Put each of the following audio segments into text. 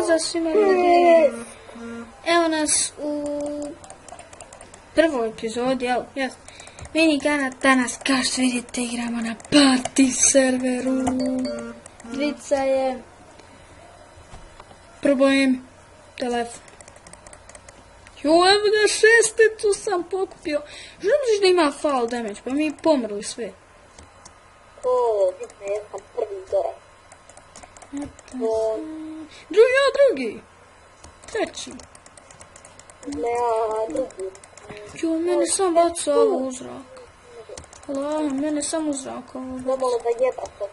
pozdrav svima ljudi. Evo nas u prvoj epizodi, evo, jes. Minigana danas, kao što vidite, igramo na party serveru. Dvica je problem telefon. Jo, evo ga, šesticu sam pokupio. Želiš da ima fall damage, pa mi pomrli sve. O, vidne, ja sam prvi gore. Drugi. Treći. Ne, ja drugi. Jo, mene sam baca ovo u zrak. Hvala, mene sam u zrak ovo baca. Nemalo da jeba to.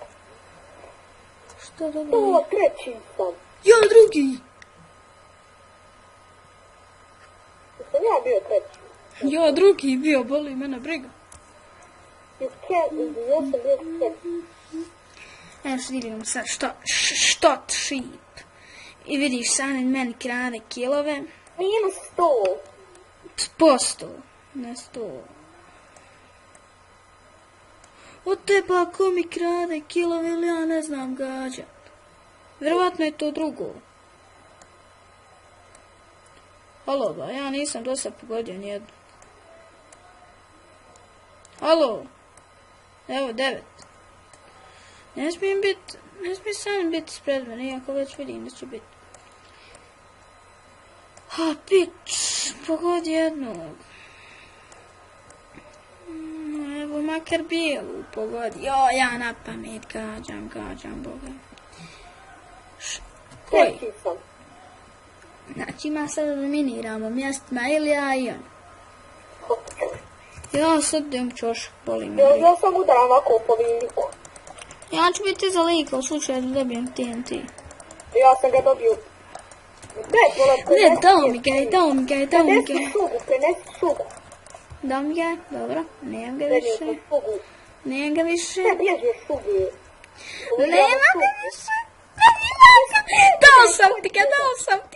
Šta dobro je? O, treći sam. Ja, drugi. Sam ja bio treći. Ja, drugi bio, boli mene briga. Ja sam bio treći. Evo što vidim sad štot sheep. I vidiš sami meni krade kilove. Minus 100. 100%, ne 100. Od teba ako mi krade kilove ili ja ne znam gađat. Vjerovatno je to drugo. Halo ba, ja nisam do sad pogodio nijednu. Halo. Evo 9. Ne smijem sam biti spred mene, iako već vidim da će biti. Ha, pić, pogodi jednog. Evo, makar bijelu pogodi. Jo, ja na pamet gađam, boga. Treći sam. Znači, ima sad eliminiramo mjestima ili ja i on. Ja sad idem čošak, boli me. Ja sam udaram ovako po viliku. Ja ću biti za lika u slučaju da dobijem TNT. Ja sam ga dobio. Ne, dao mi ga. Prenesi šugu. Dao mi ga, dobro, nemam ga više. Nemam ga više. Ne bježi šugu. Nemam ga više. Dao sam ti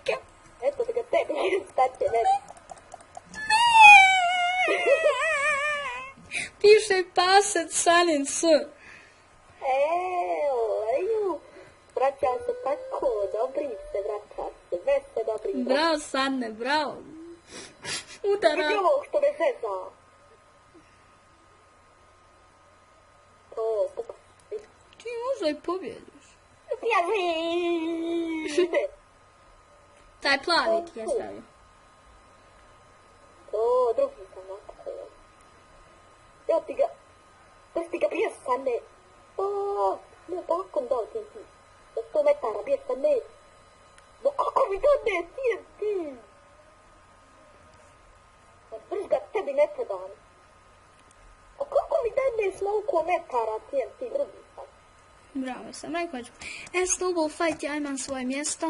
ga. Eto da ga tebi staće, ne. Piše pasec sanin s. Eju, vraćam se tako, dobri se, vraćam se, sve se dobri. Bravo, Sanne, bravo. Udara. Vidi ovo što me zeza. To, puka. Ti možda i pobjediš. Taj plavi ti je stavio. To, drugi sam napravio. Evo ti ga. Da ti ga bija Sanne. O, ne, bakon dao ti. Za 100 metara bija Sanne. No kako mi dane TNT? Brž ga tebi ne predam. A kako mi dane smoke metara TNT drugi sam? Bravo sam, rekao ću. Snowball fight, ja imam svoje mjesto.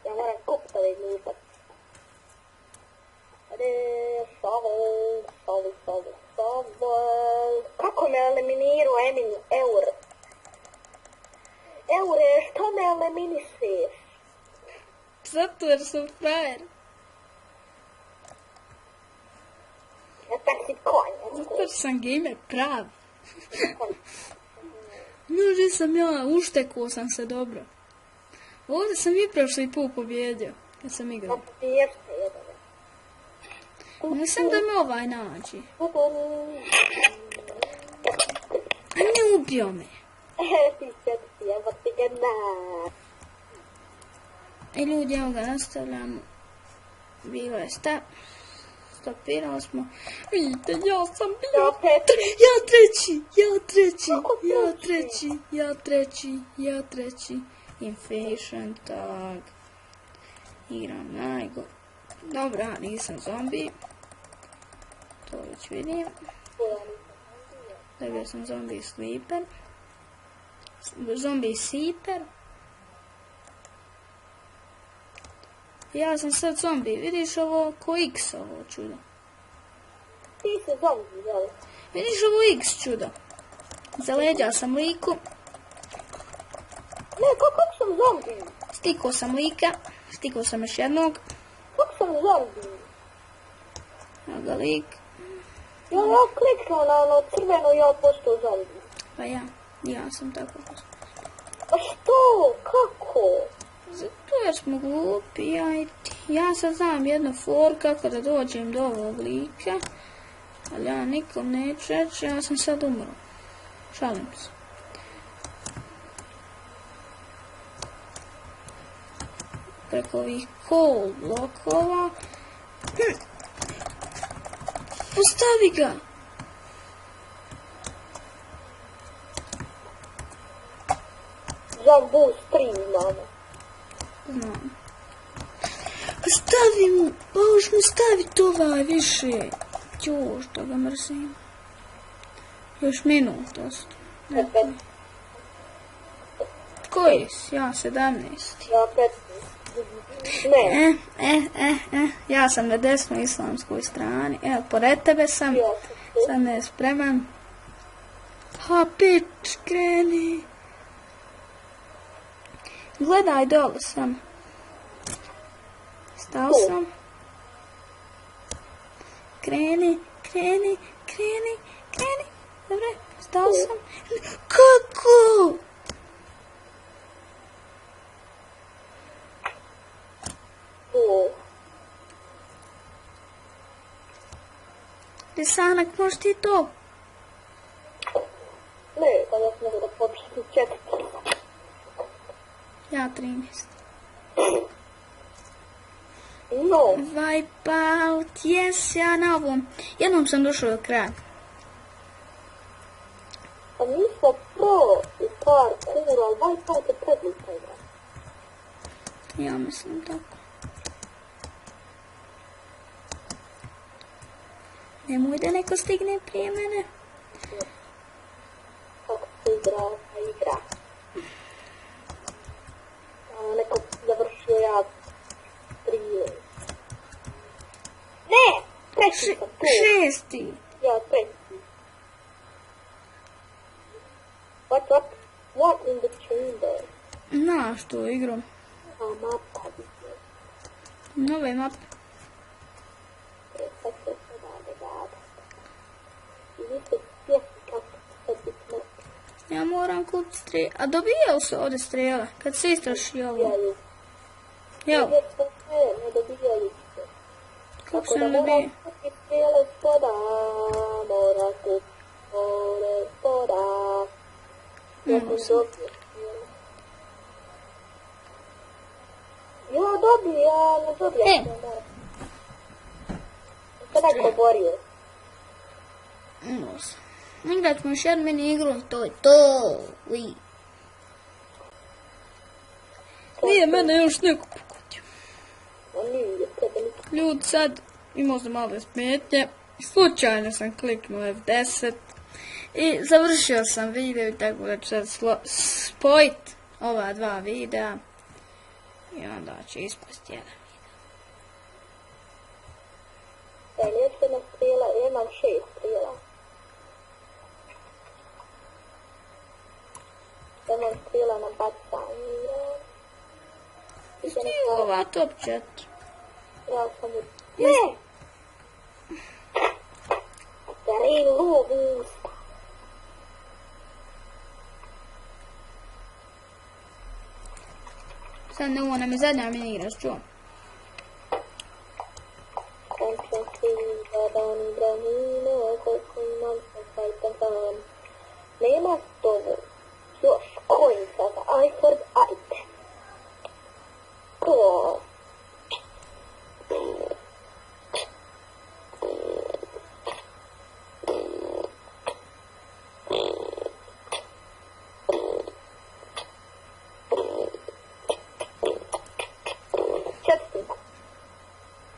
Ja moram kuptove izlupat. Shovel. Kako me eliminirao Eur? Eure, što me eliminišeš? Zato jer sam frajer. Ja tak si konj. Zato jer sam gamer prav. Možda sam ja, uštekao sam se dobro. Ovdje sam i prošli put pobjedio, kad sam igrao. Nisam da me ovaj nađi. A ne ubio me. I ljudi, evo ga nastavljamo. Bilo je stopirali smo. Vidite, ja sam bio ja treći. Inflation tag. Igram najgore. Dobro, nisam zombi. To već vidim. Dobio sam zombi sleeper. Zombi seeper. Ja sam sad zombi. Vidiš ovo ko X ovo čudo. Ti si zombi, jel? Vidiš ovo X čudo. Za leđa sam liku. Ne, kako sam zombi? Stikao sam lika. Stikao sam još jednog. Kako sam zombi? Evo ga lik. Ja kliknuo na ono crveno i ja postao zombi. Pa ja sam tako postao. A što? Kako? smo glupi, ja sad znam jednu foru kako da dođem do ovog lika, ali ja nikom neću reći, ja sam sad umro. Šalim se. Preko ovih coal blokova. Postavi ga! Zambu streamamo. Znam. Stavi mu, možeš mu staviti ovaj više. Još da ga mrzim. Još minut osto. Koji si? Ja 17. Ja 15. Ne. Ja sam na desnoj islamskoj strani. Evo, pored tebe sam. Ja Sad ne spreman. Ha, pič, kreni. Gledaj dole sam. Stao sam. Kreni. Dobre, stao sam. Kako? Desanak, možeš ti to? Ne, pa ja sam mogu da početi 4. Ja 13. No. Wipeout, yes, ja na ovom. Jednom sam došao do kraja. Pa nismo pro i parkour, ali Wipeout je predlika igra. Ja mislim tako. Nemoj da neko stigne prije mene. Kako se igra. Neko završio ja 3. Ne! Treći sam tu. 6. Ja 3. What in the chamber? Znaš tu igru. Mapa. Nove mape. Sad se rade. I vi ste svjesni kako će biti mrtvi. Ja moram kupiti strela. A dobijao se ovdje strela. Kad se istroši ovo. Jel? Ne dobijaju se. Kako Tako se da ne moram dobije? kupiti strele spoda. Moram kupiti strele spoda. Ja sam dobio strele. Ja dobio, ja ne dobio strele. Se neko borio. Igrat ćemo još jednu mini igru i to je to. Nije mene još neko pokutio. A nije tebe nikad. Ljud, sad imao sam malo smetnje. Slučajno sam kliknuo F10. I završio sam video i tako da ću sad spojit ova dva videa. I onda će ispast jedan video. Nećemo strela, ja imam 6 strela. Imam strela na bacanje. Isti ova top 4. Ja sam u... Ne! Dari luvus. Sad ne ovo nam je zadnja mini igra, čuo. Nema toga. Još coin sada. I heard item. To.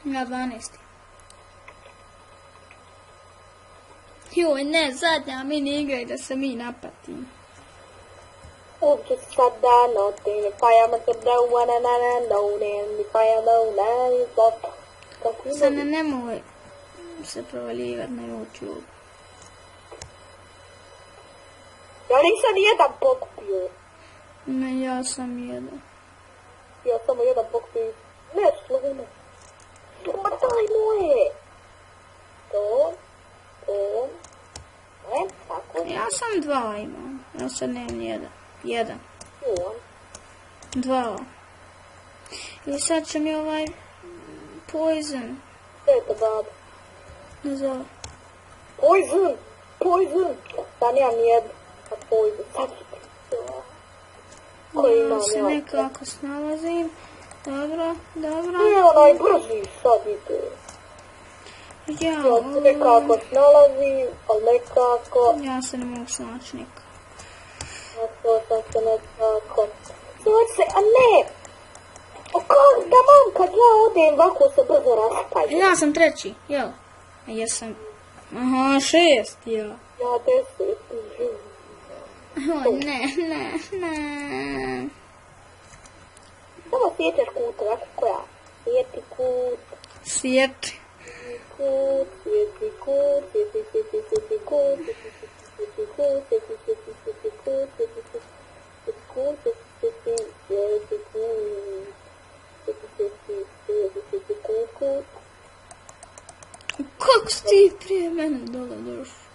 Ja 12. Joj, ne, zadnja mini igra i da se mi napatim. Uopće sada notin, if I am a good one and I know them, if I am alone, it's Sad nemoj se provaljivat na YouTube. Ja nisam nijedan pokupio. Ne, ja sam jedan. Ja samo jedan pokupio. Ne, slovime. Ma daj moje. To. Ne, tako. Ja sam 2 imam. Ja sad nemam jedan. 1. To. 2. I sad će mi poison. Sve je to baba. Ne zove. Poison. Da nemam nijedno. A poison. Sad ću ti. Koji imam Ja se ja. nekako snalazim. Dobro. Nije onaj brzi sad ide. Ja, Ja se nekako snalazim, ali nekako. ja se ne mogu snaći nikako. Tako sam se nekako. Znači se, a ne! O kako da mam kad ja odem ovako se brzo rastaje. Ja sam treći, jel? A jesam. Aha, 6, jel? Ja 10. O, ne. Samo sjećaš kut, ovako koja? Sjeti kut. Sjeti. Sjeti kut. Kako si ti prije mene dole došao?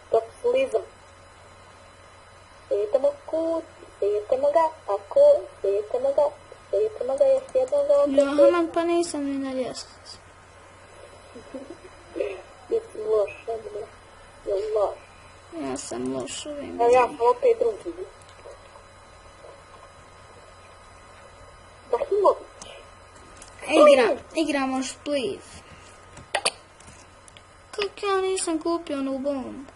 Profesionalizam. Sjetamo kut, sjetamo ga, ako sjetamo ga još jednoga. Ja, pa nisam ni na ljestvici. Jesi loš, Emine, je loš. Ja sam loš ovim. Evo ja sam opet drugi. Zahimović. Igramo Split. Kako ja nisam kupio onu bombu?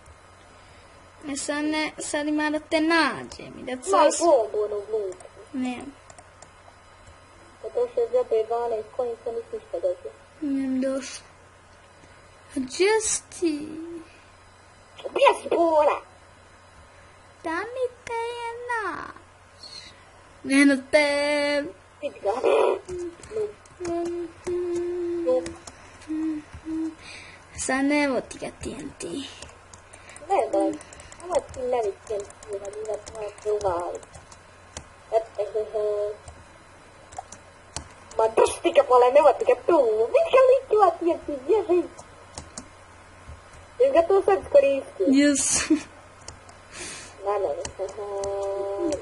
Sad ima da te nađem i da Maj bombu ono glupu. Ne, Kad došle zebe 12, kojim se nisi ništa došlo. nemam došlo. A gdje si ti? Gdje si Bora? Da mi te je naći. Ne na te. Vidi ga. Sad ne vodi ga TNT. Ne daj. Ama ti ne vidi TNT, radi da tvoja se uvali. Ma drž ti ga pole, nema ti ga tu. Vidi ga likila TNT, bježi. Jesi ga tu sad iskoristio? Yes. Ne.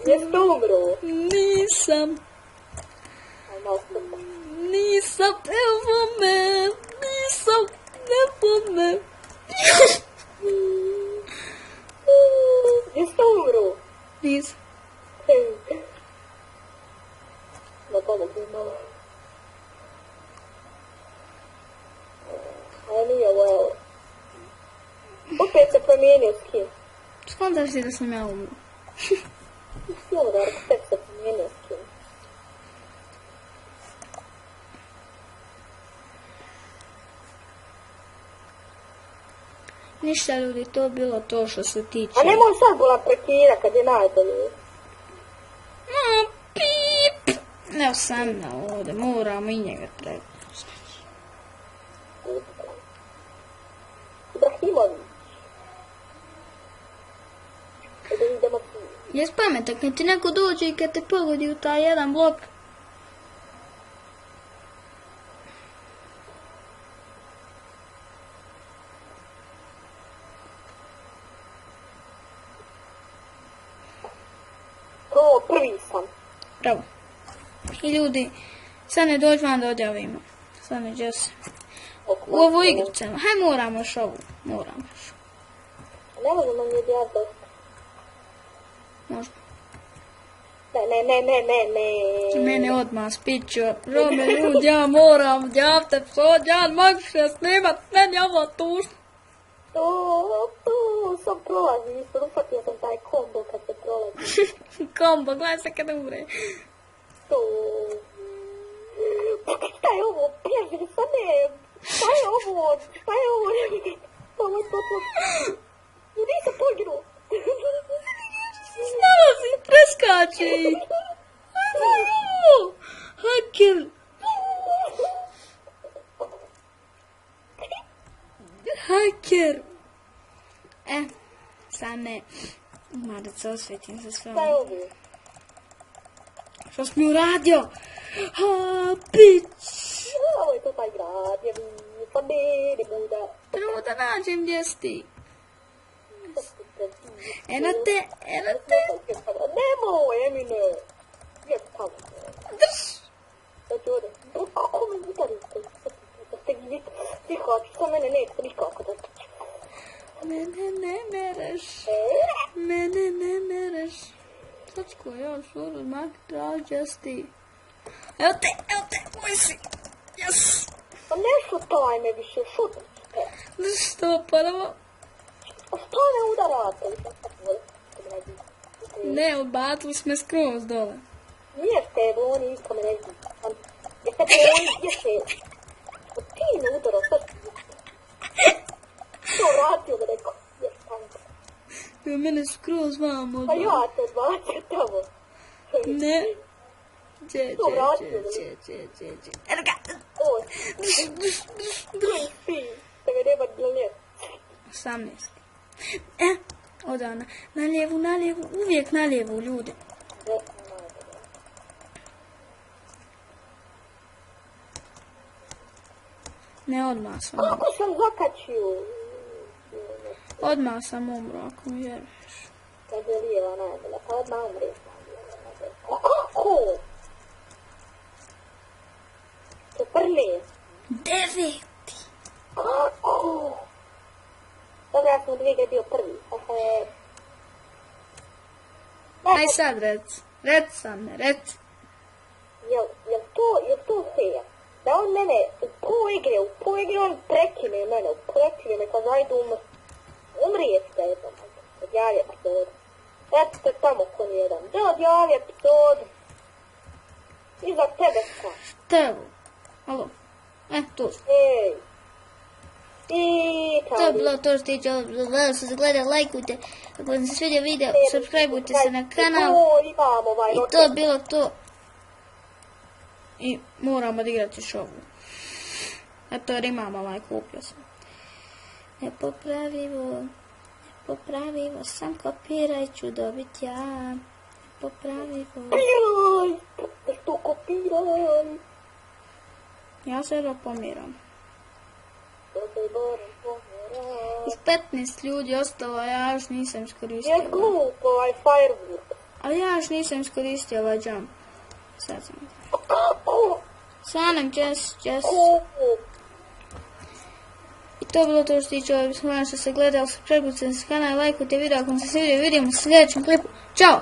Jesi tu umro? Nisam. Ajmo ostati. Nisam, evo me. Jesi tu umro? Nisam. Da pomogu malo. A nije ovo, evo. Opet se promijenio skin. Skontaš ti da sam ja umro? Silver, opet se promijenio skin. Ništa ljudi, to bilo to što se tiče. A nemoj sad bola prekida kad je najbolje. Pip! Evo sam ovdje, moramo i njega prepoznati. Ibrahimović. Kada idemo tu. Jes pametan, kad ti neko dođe i kad te pogodi u taj jedan blok. To prvi sam. Bravo. I ljudi, sad ne dođu vam da odjavimo. Sad neđe se. U ovu igricama. Haj moramo još ovu. Moramo još. Ne možemo mi odjaviti dosta. Možda. Ne. Mene odmah spičio. Rome ljudi, ja moram odjavite psođan. Mogu se snimat. Meni ovo tužno. To sam prolazi. Isto ufatio sam taj kombo kad se prolazi. Kombo, gledaj se kada umre. To. Šta je ovo? Bježi sa ne. Šta je ovo? Ovo je to. Nisam poginuo. Snalazi, preskači. Haker. Haker. Sad ne. Ma da se osvetim za sve. Šta je ovo? Što si mi uradio? Ha, bitch. Ovo je to taj grad. Pa ne buda. Prvo da nađem gdje si ti. Eno te. Nemoj, Emine. Gdje tamo? još mak, tražđasti. Evo te, moj si. Yes. Pa ne šutaj me više, šutaj. Što, prvo? A što me udarate? Ne, odbatili smo skroz dole. Nije steblo, oni isto me ne zna. Jeste te oni, jeste. Ti me udarao, što ti? To vratio me neko. Mene skroz vamo Pa odbatili. ja te odbacio tamo. Ne. Če. Evo ga. O, da me nema gledati. 18. Odavna. Na lijevu, uvijek na lijevu, ljudi. Ne, odmah sam. Kako sam zakačio? Odmah sam umro, ako mi vjeruješ. Kad je lijeva najbolja, pa odmah umriješ. A kako? To prvi. 9. Kako? Dobro, ja sam u 2 igre bio prvi. Aj sad rec sam me, rec. Jel to fair? Da on mene u pol igre on prekine mene, kad zajdu umrijete jednom. Odjavi epizodu. Eto te tamo ko nijedan. Da odjavi epizodu. Iza tebe sam. Tevo. Alo. Tu. Ej. To je bilo to što tiče ovog videa, što se gleda, lajkujte, ako vam se svidio video, subscribeujte se na kanal, i to je bilo to. I moramo odigrati šovu. Eto jer imam kupio sam. Nepopravivo, sam kopiraj ću dobit ja. Nepopravivo. Kopiraj, što kopiraj. Ja se jedva pomiram. Uz 15 ljudi ostalo, ja još nisam iskoristio. Je glup ovaj firework. Ali ja još nisam iskoristio ovaj jump. Sad sam. Kako? Svanem, čes. I to je bilo to što tiče ovog, hvala što se gledali, subscribeujte se na kanal, lajkujte video ako vam se svidio, vidimo u sljedećem klipu. Ćao!